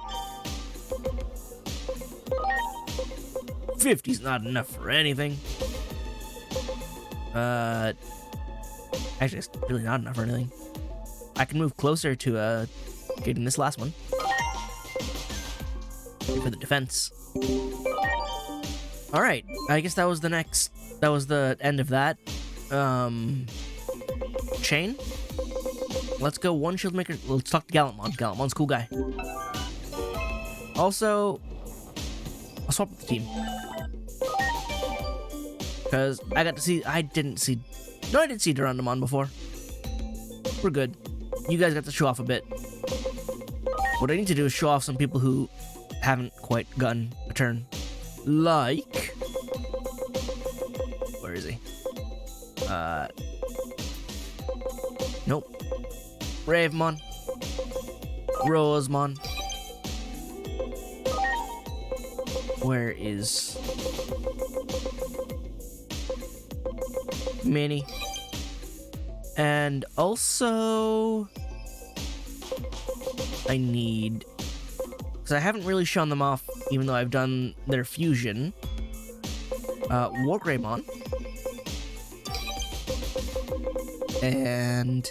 50's not enough for anything. Actually, it's really not enough for anything. I can move closer to, getting this last one. For the defense. Alright, I guess that was the end of that. Chain? Let's go one shield maker. Let's talk to Gallantmon. Gallantmon's a cool guy. Also, I'll swap with the team. Because I didn't see Durandamon before. We're good. You guys got to show off a bit. What I need to do is show off some people who haven't quite gotten a turn. Like... Where is he? Nope. Ravemon. Rosemon. Where is... Minnie? And also... I need... Because I haven't really shown them off, even though I've done their fusion. Wargreymon. And...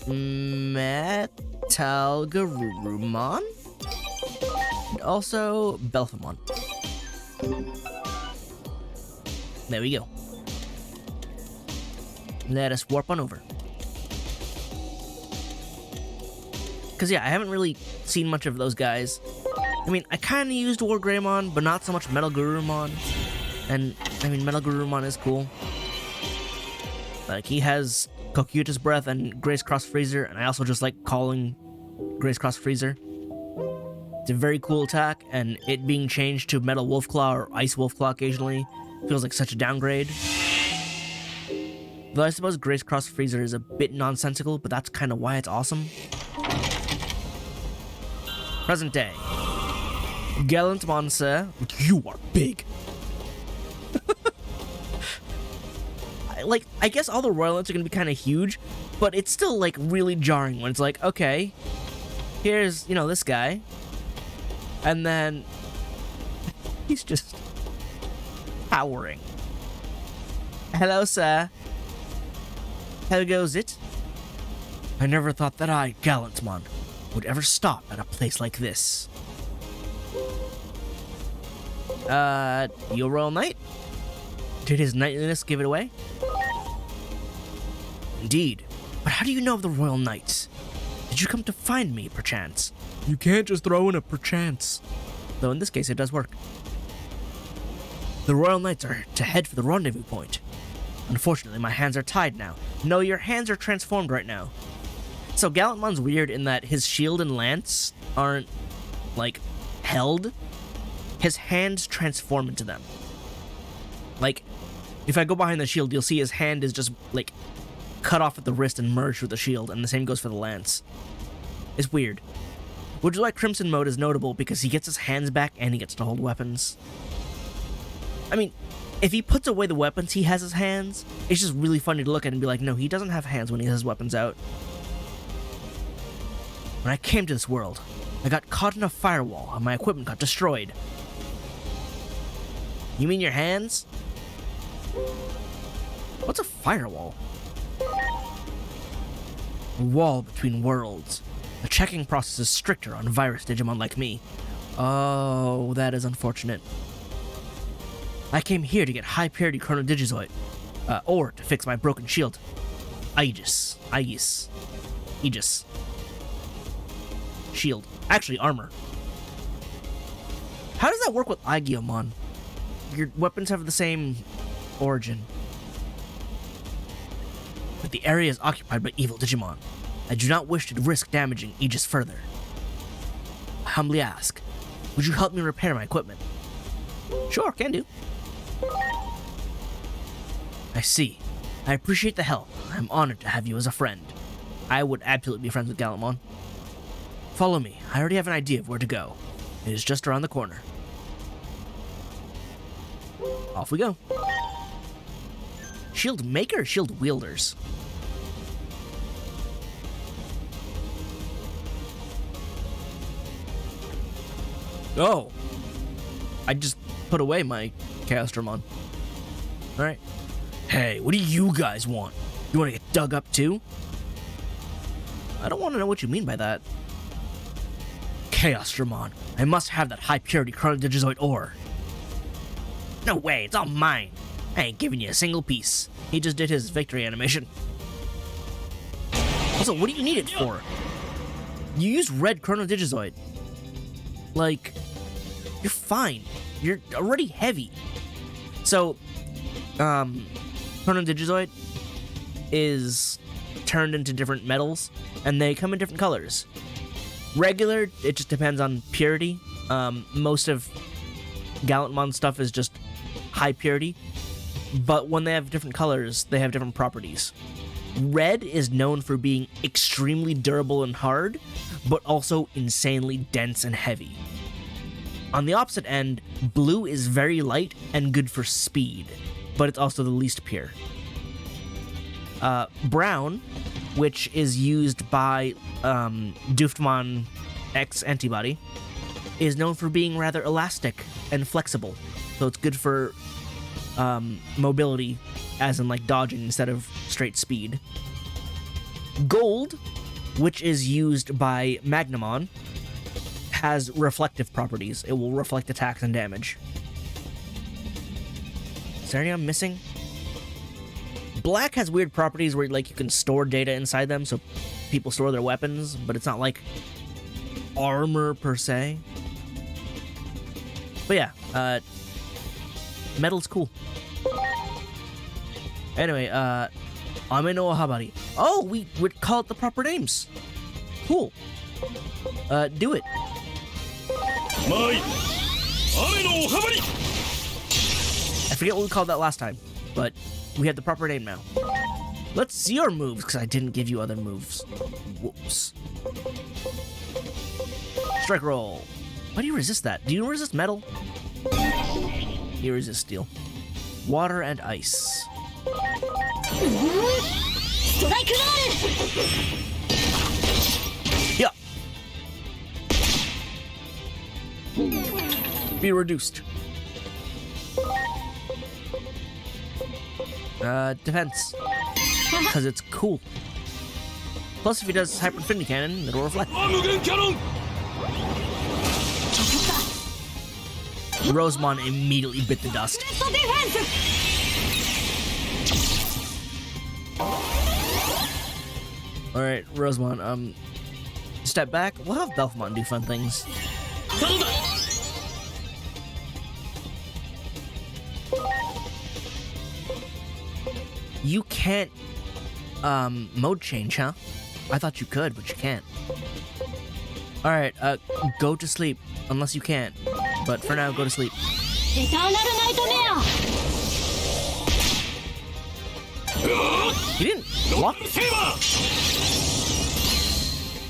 Metalgarurumon? And also Belphamon. There we go. Let us warp on over. Because, yeah, I haven't really seen much of those guys. I mean, I kind of used Wargreymon, but not so much Metalgarurumon. And, I mean, Metal Garurumon is cool. Like, he has Kokuta's Breath and Grace Cross Freezer, and I also just like calling Grace Cross Freezer. It's a very cool attack, and it being changed to Metal Wolf Claw or Ice Wolf Claw occasionally feels like such a downgrade. Though I suppose Grace Cross Freezer is a bit nonsensical, but that's kind of why it's awesome. Present day. Gallant Monse, you are big. I guess all the Royal Knights are gonna be kind of huge, but it's still like really jarring when it's like, okay, here's, you know, this guy, and then he's just towering. Hello, sir. How goes it? I never thought that I, Gallantmon, would ever stop at a place like this. You a Royal Knight? Did his knightliness give it away? Indeed. But how do you know of the Royal Knights? Did you come to find me, perchance? You can't just throw in a perchance. Though in this case, it does work. The Royal Knights are to head for the rendezvous point. Unfortunately, my hands are tied now. No, your hands are transformed right now. So Gallantmon's weird in that his shield and lance aren't, like, held. His hands transform into them. Like, if I go behind the shield, you'll see his hand is just, like, cut off at the wrist and merged with the shield, and the same goes for the lance. It's weird. Which is why Crimson Mode is notable, because he gets his hands back and he gets to hold weapons. I mean, if he puts away the weapons he has his hands, it's just really funny to look at and be like, no, he doesn't have hands when he has his weapons out. When I came to this world, I got caught in a firewall and my equipment got destroyed. You mean your hands? What's a firewall? A wall between worlds. The checking process is stricter on virus Digimon like me. Oh, that is unfortunate. I came here to get high-purity Chrono Digizoid, or to fix my broken shield. Aegis. Shield. Actually, armor. How does that work with Aegiomon? Your weapons have the same origin. But the area is occupied by evil Digimon. I do not wish to risk damaging Aegis further. I humbly ask, would you help me repair my equipment? Sure, can do. I see. I appreciate the help. I'm honored to have you as a friend. I would absolutely be friends with Gallantmon. Follow me. I already have an idea of where to go. It is just around the corner. Off we go. Shield maker or shield wielders? Oh. I just put away my Chaosdramon. Alright. Hey, what do you guys want? You want to get dug up too? I don't want to know what you mean by that. Chaosdramon, I must have that high-purity Chrono Digizoid ore. No way, it's all mine. I ain't giving you a single piece. He just did his victory animation. Also, what do you need it for? You use red Chrono Digizoid. Like, you're fine. You're already heavy. So, Chrono Digizoid is turned into different metals, and they come in different colors. Regular, it just depends on purity. Most of Gallantmon's stuff is just high purity, but when they have different colors, they have different properties. Red is known for being extremely durable and hard, but also insanely dense and heavy. On the opposite end, blue is very light and good for speed, but it's also the least pure. Brown, which is used by Doofmon X Antibody, is known for being rather elastic and flexible, so it's good for mobility, as in like dodging instead of straight speed. Gold, which is used by Magnamon, has reflective properties. It will reflect attacks and damage. Is there any I'm missing? Black has weird properties where like you can store data inside them, so people store their weapons, but it's not like armor per se. But yeah, Metal's cool. Anyway, Ame no Habari. Oh, we would call it the proper names. Cool. Do it. I forget what we called that last time, but we have the proper name now. Let's see our moves, because I didn't give you other moves. Whoops. Strike roll. Why do you resist that? Do you resist metal? You resist steel. Water and ice. Yeah. Be reduced. Defense. Because it's cool. Plus, if he does Hyper Infinity Cannon, it'll reflect. Rosemon immediately bit the dust. Alright, Rosemon, step back. We'll have Belphemon do fun things. You can't, mode change, huh? I thought you could, but you can't. Alright, go to sleep. Unless you can't. But for now, go to sleep. He didn't block.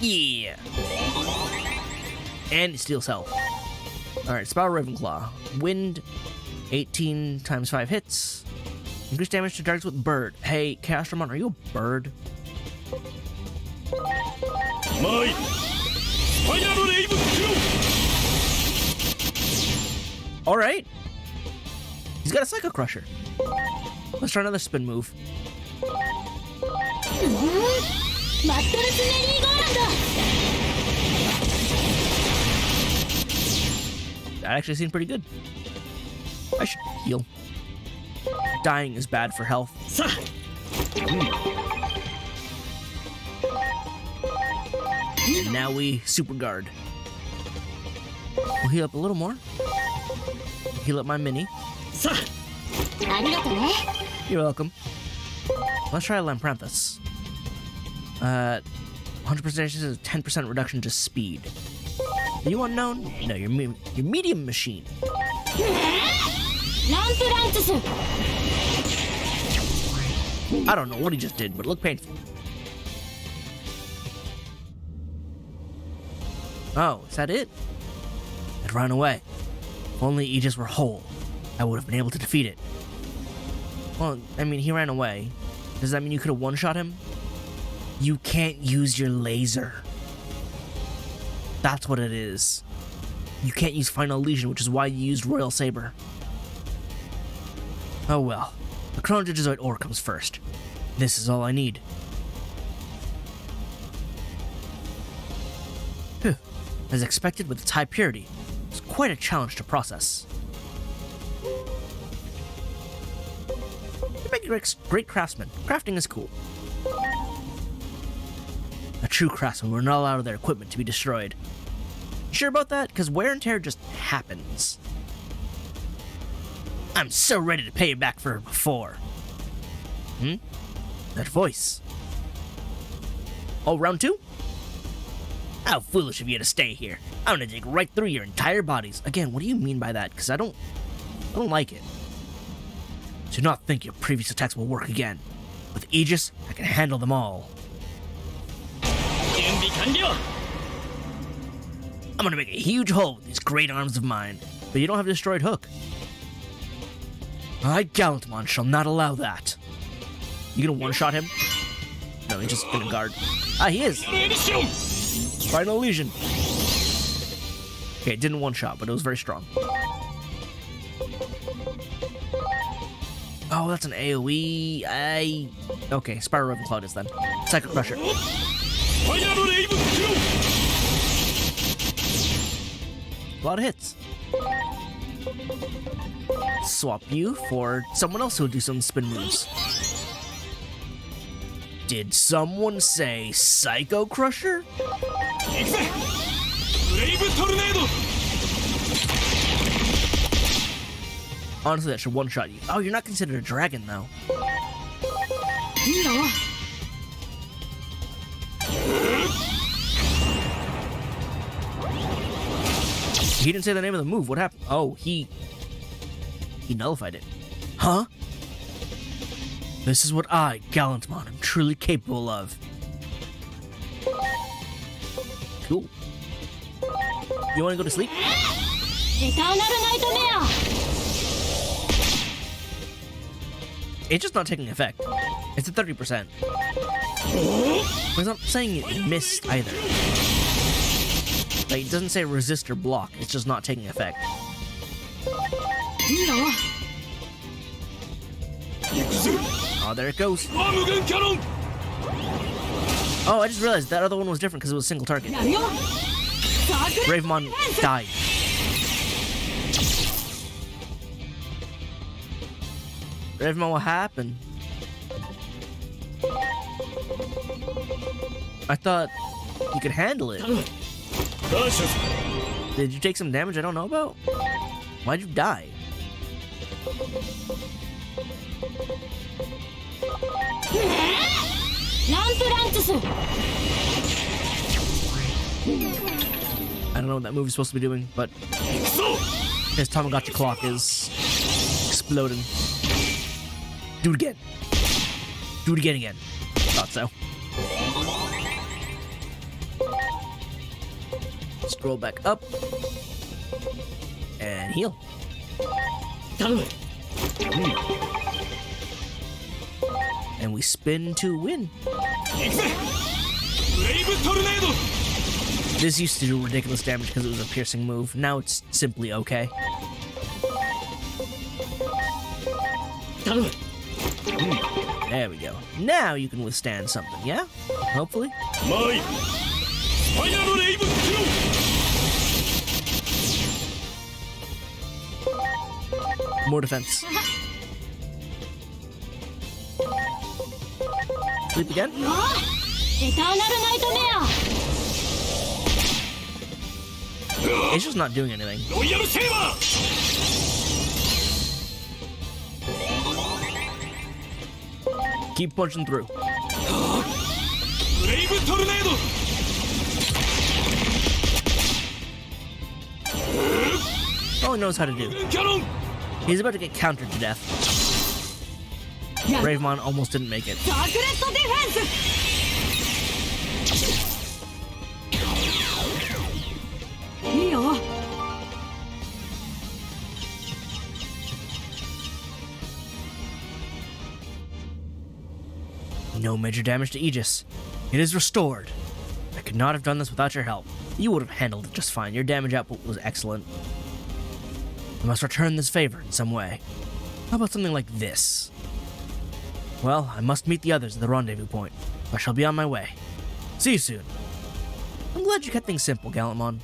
Yeah. And it steals health. Alright, Spiral Ravenclaw. Wind, 18 times 5 hits. Increase damage to targets with bird. Hey, Chaosdramon, are you a bird? Alright. He's got a Psycho Crusher. Let's try another spin move. That actually seemed pretty good. I should heal. Dying is bad for health. And now we Super Guard. We'll heal up a little more. Heal up my mini. You're welcome. Let's try Lampranthus. 100% is a 10% reduction to speed. Are you unknown? No, you're medium machine. I don't know what he just did, but it looked painful. Oh, is that it? It ran away. If only Aegis were whole, I would have been able to defeat it. Well, I mean, he ran away. Does that mean you could have one-shot him? You can't use your laser. That's what it is. You can't use Final Legion, which is why you used Royal Saber. Oh well. The Chrono Digizoid ore comes first. This is all I need. Phew. As expected with its high purity, it's quite a challenge to process. You make a great craftsman. Crafting is cool. A true craftsman will not allow their equipment to be destroyed. You sure about that? Because wear and tear just happens. I'm so ready to pay you back for before. That voice. Oh, round 2? How foolish of you to stay here. I'm gonna dig right through your entire bodies. Again, what do you mean by that? Because I don't like it. Do not think your previous attacks will work again. With Aegis, I can handle them all. I'm gonna make a huge hole with these great arms of mine, but you don't have a destroyed hook. I, Gallantmon, shall not allow that. You gonna one-shot him? No, he's just gonna guard. Ah, he is! Final Legion. Okay, it didn't one-shot, but it was very strong. Oh, that's an AoE. Okay, Spiral Ravenclaw is then. Psycho Crusher. A lot of hits. Swap you for someone else who will do some spin moves. Did someone say Psycho Crusher? Honestly, that should one-shot you. Oh, you're not considered a dragon, though. He didn't say the name of the move. What happened? Oh, he nullified it. Huh? This is what I, Gallantmon, am truly capable of. Cool. You want to go to sleep? It's just not taking effect. It's at 30%. But it's not saying it missed either. Like, it doesn't say resist or block. It's just not taking effect. Oh, there it goes. Oh, I just realized that other one was different because it was a single target. Bravemon died. Bravemon, what happened? I thought you could handle it. Did you take some damage I don't know about? Why'd you die? I don't know what that move is supposed to be doing, but his Tamagotchi clock is exploding. Do it again. Do it again. Thought so. Scroll back up. And heal. And we spin to win. This used to do ridiculous damage because it was a piercing move. Now it's simply okay. There we go. Now you can withstand something, yeah? Hopefully. More defense. Sleep again? It's just not doing anything. Keep punching through. All he knows how to do. He's about to get countered to death. Bravemon almost didn't make it. No major damage to Aegis. It is restored. I could not have done this without your help. You would have handled it just fine. Your damage output was excellent. I must return this favor in some way. How about something like this? Well, I must meet the others at the rendezvous point. I shall be on my way. See you soon. I'm glad you kept things simple, Gallantmon.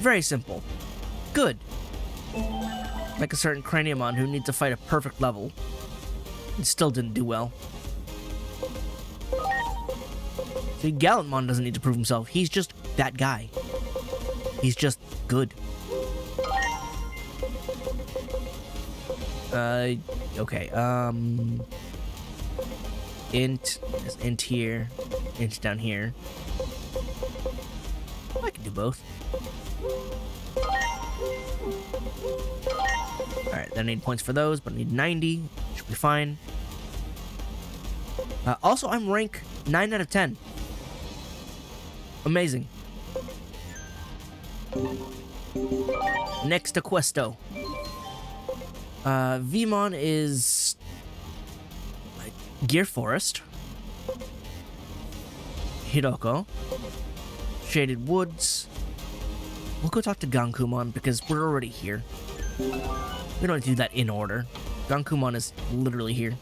Very simple. Good. Like a certain Craniamon who needs to fight a perfect level and still didn't do well. See, Gallantmon doesn't need to prove himself. He's just that guy. He's just good. Okay, int here, int down here. I can do both. Alright, then I need points for those, but I need 90. Should be fine. Also, I'm rank 9 out of 10. Amazing. Next to Questo. Vmon is Gear Forest, Hiroko, Shaded Woods. We'll go talk to Gankumon because we're already here. We don't have to do that in order. Gankumon is literally here.